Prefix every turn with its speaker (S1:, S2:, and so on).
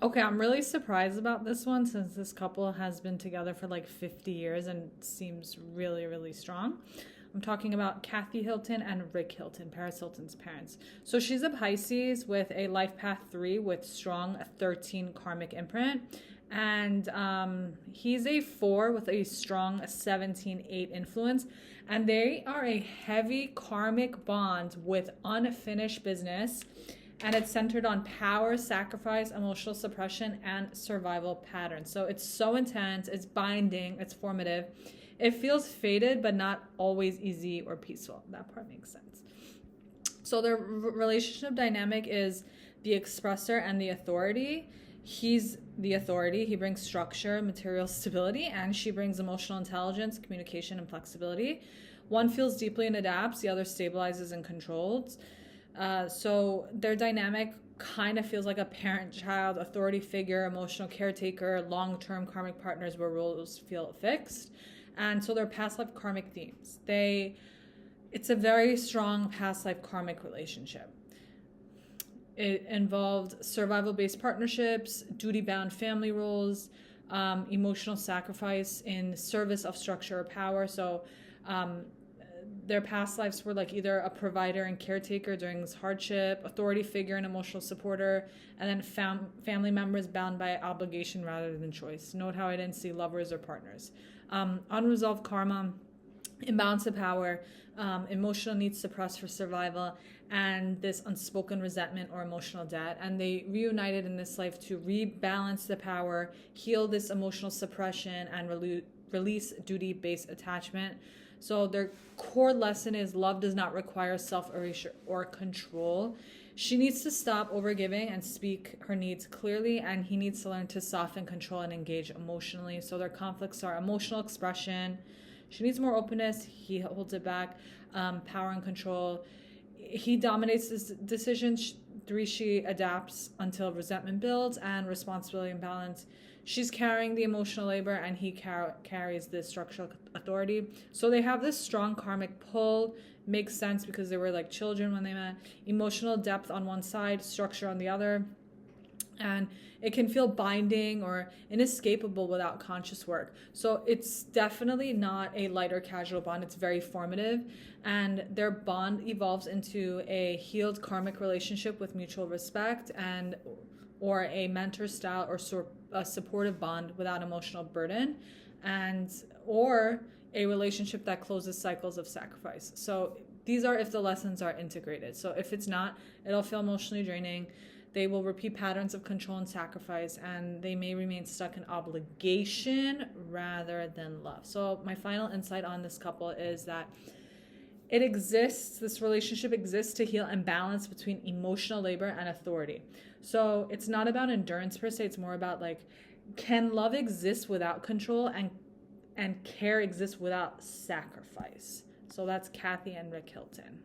S1: Okay, I'm really surprised about this one since this couple has been together for like 50 years and seems really, really strong. I'm talking about Kathy Hilton and Rick Hilton, Paris Hilton's parents. So she's a Pisces with a life path 3 with strong 13 karmic imprint. And he's a 4 with a strong 17-8 influence. And they are a heavy karmic bond with unfinished business, and it's centered on power, sacrifice, emotional suppression, and survival patterns. So it's so intense, it's binding, it's formative. It feels fated, but not always easy or peaceful. That part makes sense. So their relationship dynamic is the expressor and the authority. He's the authority. He brings structure, material stability, and she brings emotional intelligence, communication, and flexibility. One feels deeply and adapts, the other stabilizes and controls. So their dynamic kind of feels like a parent-child, authority figure, emotional caretaker, long-term karmic partners where roles feel fixed. And so they're past life karmic themes. It's a very strong past life karmic relationship. It involved survival-based partnerships, duty-bound family roles, emotional sacrifice in service of structure or power. So their past lives were like either a provider and caretaker during this hardship, authority figure and emotional supporter, and then family members bound by obligation rather than choice. Note how I didn't see lovers or partners. Unresolved karma, imbalance of power, emotional needs suppressed for survival, and this unspoken resentment or emotional debt. And they reunited in this life to rebalance the power, heal this emotional suppression, and release duty-based attachment. So their core lesson is love does not require self-erasure or control. She needs to stop overgiving and speak her needs clearly, and he needs to learn to soften, control, and engage emotionally. So their conflicts are emotional expression. She needs more openness. He holds it back. Power and control. He dominates this decision. 3, she adapts until resentment builds, and responsibility and balance. She's carrying the emotional labor, and he carries the structural authority. So they have this strong karmic pull. Makes sense because they were like children when they met. Emotional depth on one side, structure on the other. And it can feel binding or inescapable without conscious work. So it's definitely not a light or casual bond. It's very formative. And their bond evolves into a healed karmic relationship with mutual respect and or a mentor style or a supportive bond without emotional burden, and or a relationship that closes cycles of sacrifice. So these are if the lessons are integrated. So if it's not, it'll feel emotionally draining. They will repeat patterns of control and sacrifice, and they may remain stuck in obligation rather than love. So my final insight on this couple is that this relationship exists to heal imbalance between emotional labor and authority. So it's not about endurance per se, it's more about like, can love exist without control and care exist without sacrifice? So that's Kathy and Rick Hilton.